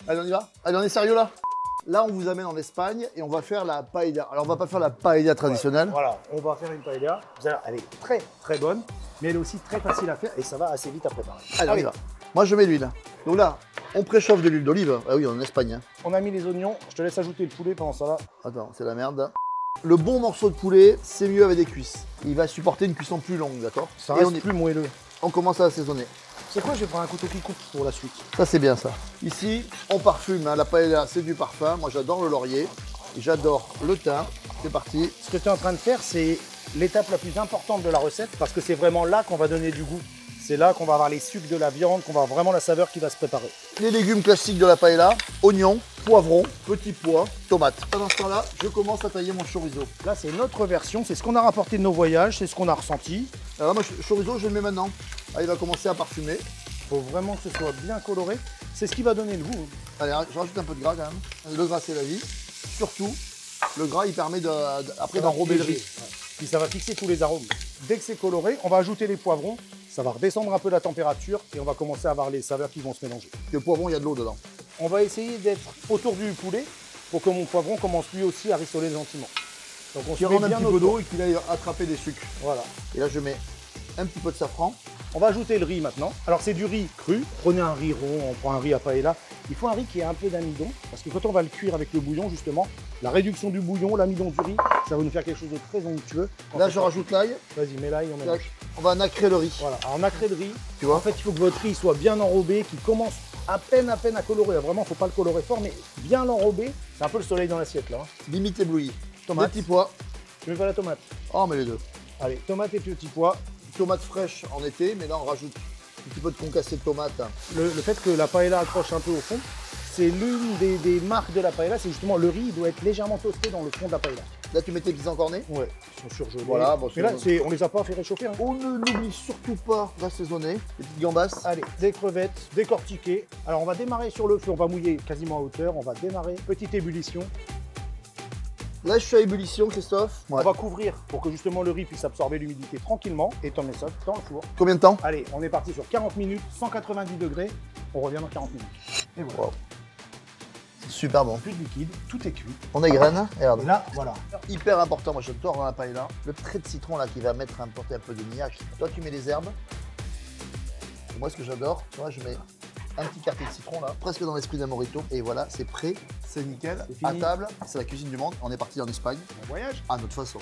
Allez, on y va? Allez, on est sérieux là? Là, on vous amène en Espagne et on va faire la paella. Alors, on va pas faire la paella traditionnelle. Ouais, voilà, on va faire une paella. Vous allez voir, elle est très très bonne, mais elle est aussi très facile à faire et ça va assez vite à préparer. Allez, on y va. Moi, je mets l'huile. Donc là, on préchauffe de l'huile d'olive. Ah oui, on est en Espagne. Hein. On a mis les oignons, je te laisse ajouter le poulet pendant ça là. Attends, c'est la merde. Le bon morceau de poulet, c'est mieux avec des cuisses. Il va supporter une cuisson plus longue, d'accord? Ça Et reste plus moelleux. on commence à assaisonner. C'est quoi, je vais prendre un couteau qui coupe pour la suite. Ça, c'est bien ça. Ici, on parfume. Hein. La paella, c'est du parfum. Moi, j'adore le laurier. J'adore le thym. C'est parti. Ce que tu es en train de faire, c'est l'étape la plus importante de la recette parce que c'est vraiment là qu'on va donner du goût. C'est là qu'on va avoir les sucs de la viande, qu'on va avoir vraiment la saveur qui va se préparer. Les légumes classiques de la paella, oignons, poivrons, petits pois, tomates. Pendant ce temps-là, je commence à tailler mon chorizo. Là, c'est notre version, c'est ce qu'on a rapporté de nos voyages, c'est ce qu'on a ressenti. Alors moi, chorizo, je le mets maintenant. Ah, il va commencer à parfumer. Il faut vraiment que ce soit bien coloré. C'est ce qui va donner le goût. Allez, je rajoute un peu de gras quand même. Le gras, c'est la vie. Surtout, le gras, il permet après d'enrober le riz. Ouais. Puis ça va fixer tous les arômes. Dès que c'est coloré, on va ajouter les poivrons. Ça va redescendre un peu la température et on va commencer à avoir les saveurs qui vont se mélanger. Le poivron, il y a de l'eau dedans. On va essayer d'être autour du poulet pour que mon poivron commence lui aussi à rissoler gentiment. Donc on Qui rentre un petit peu d'eau et qu'il aille attraper des sucres. Voilà. Et là, je mets un petit peu de safran. On va ajouter le riz maintenant. Alors c'est du riz cru. Prenez un riz rond, on prend un riz à paella. Il faut un riz qui ait un peu d'amidon parce que quand on va le cuire avec le bouillon justement, la réduction du bouillon, l'amidon du riz, ça va nous faire quelque chose de très onctueux. Là, je rajoute l'ail. Vas-y, mets l'ail, on mélange. On va nacrer le riz. Voilà, alors nacrer le riz. Tu vois? En fait, il faut que votre riz soit bien enrobé, qu'il commence à peine à colorer. Vraiment, il ne faut pas le colorer fort, mais bien l'enrober. C'est un peu le soleil dans l'assiette là. Limite ébloui. Tomate. Des petits pois. Tu mets pas la tomate? Oh, mais les deux. Allez, tomate et petits pois. Tomates fraîches en été, mais là, on rajoute un petit peu de concassé de tomate. Le fait que la paella accroche un peu au fond, c'est l'une des marques de la paella, c'est justement le riz, il doit être légèrement toasté dans le fond de la paella. Là, tu mets tes petits encornés. Ouais, ils sont surgelés. Voilà, bon, mais là, on les a pas fait réchauffer. Hein. On ne l'oublie surtout pas d'assaisonner. Les petites gambasses. Allez, des crevettes, décortiquées. Alors, on va démarrer sur le feu, on va mouiller quasiment à hauteur, on va démarrer, petite ébullition. Là, je suis à ébullition, Christophe. Ouais. On va couvrir pour que justement le riz puisse absorber l'humidité tranquillement et t'emmener ça dans le four. Combien de temps? Allez, on est parti sur 40 minutes, 190 degrés. On revient dans 40 minutes. Et voilà. Wow. Super bon. Plus de liquide, tout est cuit. On dégraine, regarde. Et là, voilà. Hyper important, moi j'adore dans la paella. Le trait de citron là qui va apporter un peu de niaque. Toi tu mets les herbes. Et moi ce que j'adore, tu vois, je mets un petit quartier de citron là, presque dans l'esprit d'un mojito. Et voilà, c'est prêt, c'est nickel. À table, c'est la cuisine du monde. On est parti en Espagne. On voyage. À notre façon.